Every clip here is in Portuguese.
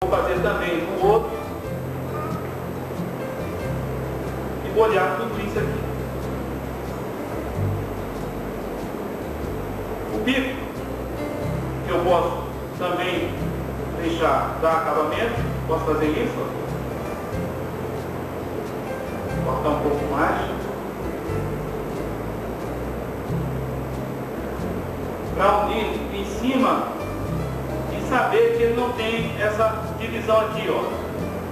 Vou fazer também com o outro e bolhar tudo isso aqui. O bico, que eu posso também deixar dar acabamento, posso fazer isso, ó. Cortar um pouco mais, para unir em cima e saber que ele não tem essa divisão aqui, ó.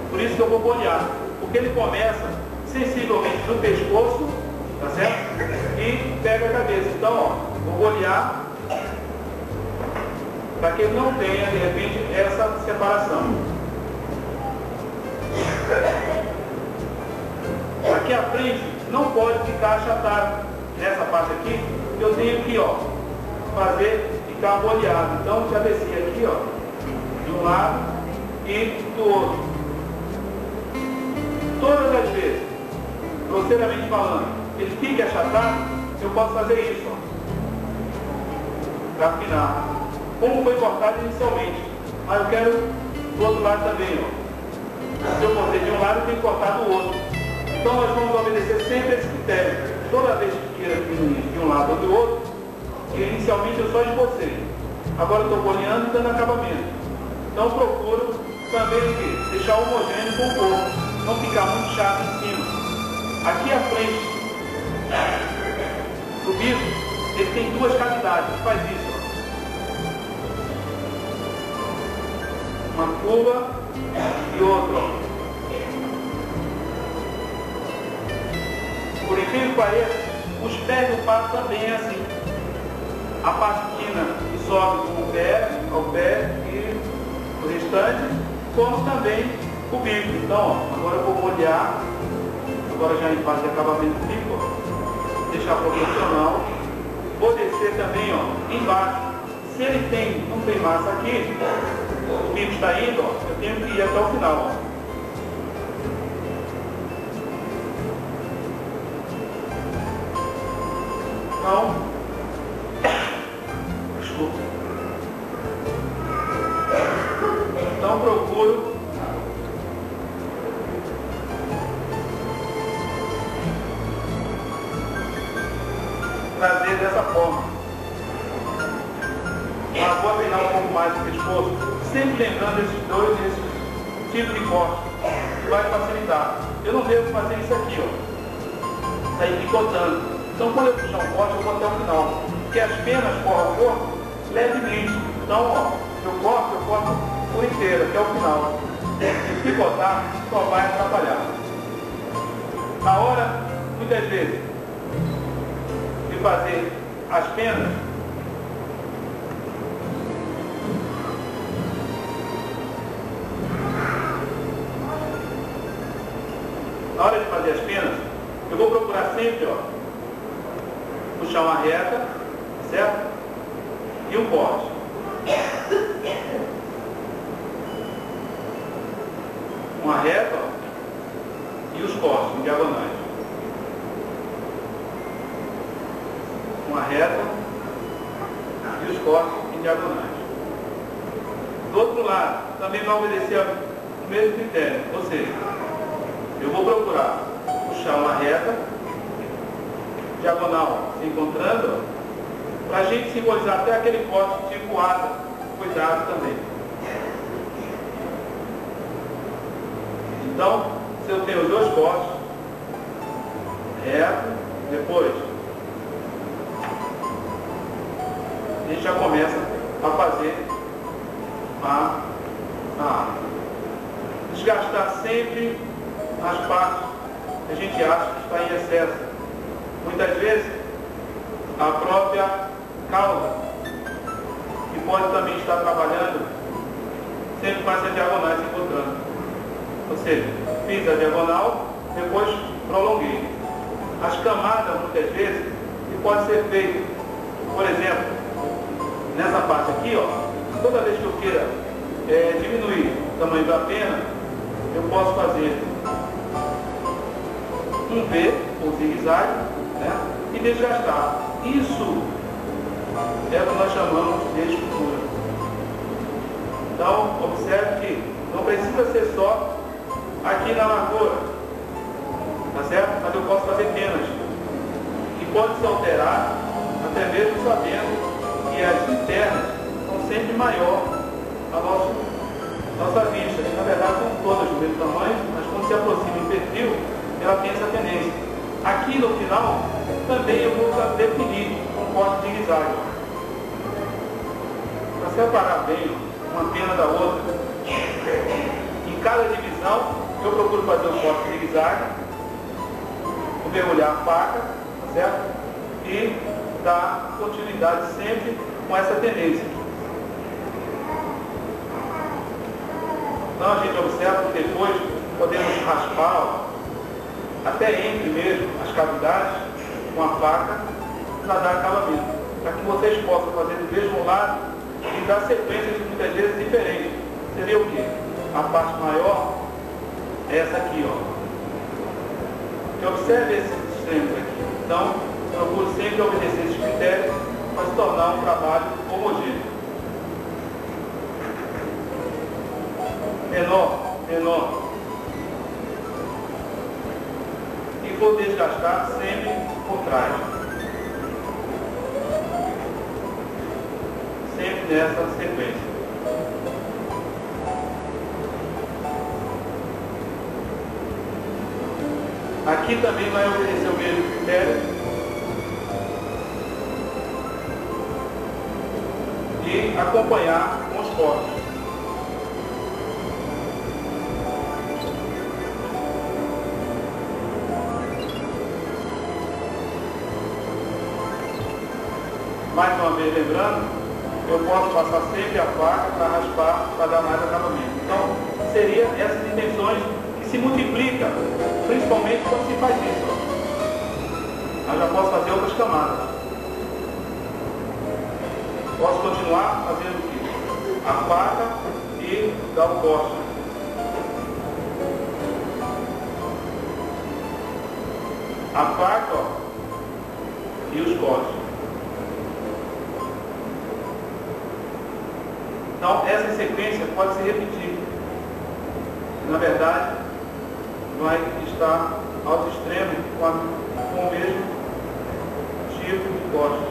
Por isso que eu vou bolhar, porque ele começa sensivelmente no pescoço, tá certo? E pega a cabeça. Então, ó, vou bolhar para que ele não tenha, de repente, essa separação. Aqui à frente não pode ficar achatado. Nessa parte aqui, eu tenho que, ó, fazer ficar boleado. Então, já desci aqui, ó, de um lado e do outro. Todas as vezes, grosseiramente falando, ele fica achatado, eu posso fazer isso, ó, para afinar. Como foi cortado inicialmente. Mas eu quero do outro lado também, ó. Se eu cortei de um lado, eu tenho que cortar do outro. Então nós vamos obedecer sempre esse critério. Toda vez que queira diminuir de um lado ou do outro, que inicialmente eu só esbocei. Agora eu estou boleando e dando acabamento. Então procuro também o quê? Deixar homogêneo com o corpo. Não ficar muito chato em cima. Aqui à frente do bico, ele tem duas cavidades. Faz isso, ó. Uma curva e outra, ó. Por incrível que pareça, os pés do pato também é assim. A parte fina que sobe do pé ao pé e o restante, como também o bico. Então, ó, agora eu vou molhar, agora já em fase de acabamento do bico, ó, deixar proporcional. Vou descer também, ó, embaixo. Se ele não tem massa aqui, o bico está indo, ó, eu tenho que ir até o final, ó. Então, desculpa. Então procuro trazer dessa forma. Mas vou afinar um pouco mais o pescoço, sempre lembrando esses tipos de corte, que vai facilitar. Eu não devo fazer isso aqui, ó, sair picotando. Então quando eu puxar um corte, eu vou até o final, porque as penas cortam o corpo levemente. Então, ó, eu corto por inteiro, até o final. Se picotar, só vai atrapalhar. Na hora, muitas vezes, de fazer as penas, eu vou procurar sempre, ó, puxar uma reta, certo? E um corte. Uma reta, ó, e os cortes em diagonais. Uma reta e os cortes em diagonais. Do outro lado, também vai obedecer o mesmo critério, ou seja, eu vou procurar puxar uma reta, diagonal se encontrando, para a gente simbolizar até aquele corte tipo asa, cuidado também. Então, se eu tenho os dois cortes, reto, depois, a gente já começa a fazer a asa. Desgastar sempre as partes que a gente acha que está em excesso. Muitas vezes, a própria cauda, que pode também estar trabalhando, sempre com essas diagonais se encontrando. Ou seja, fiz a diagonal, depois prolonguei. As camadas, muitas vezes, que pode ser feito, por exemplo, nessa parte aqui, ó, toda vez que eu queira diminuir o tamanho da pena, eu posso fazer um V, ou zigue-zague, né, e desgastar. Isso é o que nós chamamos de escultura. Então, observe que Não precisa ser só aqui na largura, tá certo? Mas eu posso fazer penas. E pode se alterar, até mesmo sabendo que as internas são sempre maior a nossa vista. Na verdade são todas do mesmo tamanho, mas quando se aproxima em perfil, ela tem essa tendência. Aqui no final, também eu vou definir um corte de zigue-zague. Para separar bem uma pena da outra, em cada divisão eu procuro fazer um corte de zigue-zague, vou mergulhar a faca, tá certo? E dar continuidade sempre com essa tendência. Então a gente observa que depois podemos raspar, até entre mesmo as cavidades, com a faca, para dar acabamento. Para que vocês possam fazer do mesmo lado e dar sequências muitas vezes diferentes. Seria o quê? A parte maior é essa aqui, ó. E observe esses extremos aqui. Então, procure sempre obedecer esses critérios para se tornar um trabalho homogêneo. Menor. E vou desgastar sempre por trás. Sempre nessa sequência. Aqui também vai obedecer o mesmo critério de acompanhar com os cortes. Mais uma vez lembrando, eu posso passar sempre a faca para raspar, para dar mais acabamento. Então, seria essas intenções que se multiplicam, principalmente quando se faz isso. Ó. Eu já posso fazer outras camadas. Posso continuar fazendo o quê? A faca e dar o corte. A faca, ó, e os cortes. Então, essa sequência pode se repetir. Na verdade, vai estar aos extremos com o mesmo tipo de corte.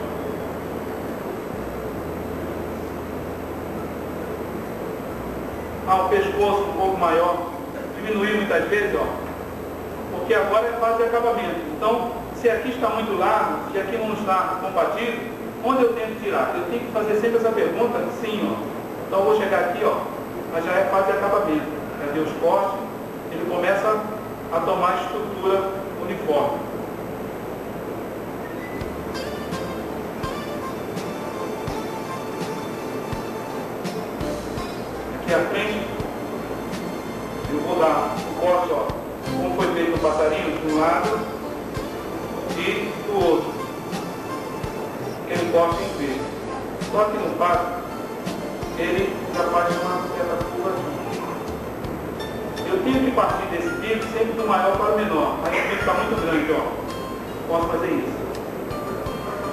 O pescoço um pouco maior, diminuir muitas vezes, ó, porque agora é fase de acabamento. Então, se aqui está muito largo, se aqui não está compatível, onde eu tenho que tirar? Eu tenho que fazer sempre essa pergunta, sim, ó. Então eu vou chegar aqui, ó, mas já é fase de acabamento. Cadê os cortes? Ele começa a tomar estrutura uniforme. Aqui à frente, eu vou dar o corte, ó, como foi feito no passarinho, de um lado e do outro. Aquele corte em V. Só que no passo, ele já faz uma certa curva aqui. Eu tenho que partir desse bico sempre do maior para o menor, mas o bico está muito grande, ó. Posso fazer isso.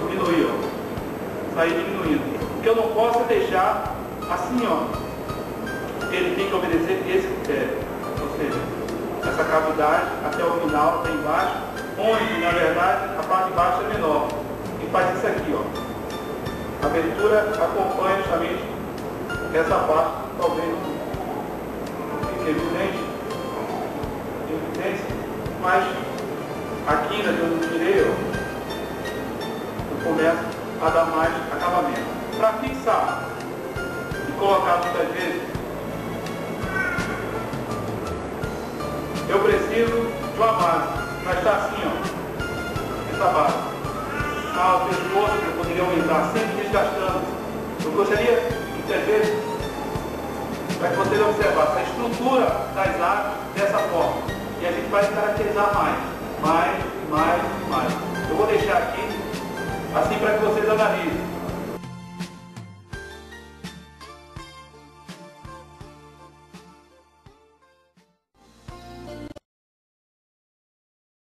Diminuir, ó. Sair diminuindo. O que eu não posso é deixar assim, ó. Ele tem que obedecer esse critério. Ou seja, essa cavidade até o final, até embaixo, onde, na verdade, a parte de baixo é menor. E faz isso aqui, ó. A abertura acompanha justamente essa parte, talvez não fique evidente, mas aqui na que eu tirei, ó, eu começo a dar mais acabamento. Para fixar e colocar muitas vezes, eu preciso de uma base, mas está assim, ó, essa base. O pescoço eu poderia aumentar, sempre desgastando. Eu gostaria, muitas vezes, para que vocês observassem a estrutura das aves dessa forma. E a gente vai caracterizar mais. Eu vou deixar aqui, assim para que vocês analisem.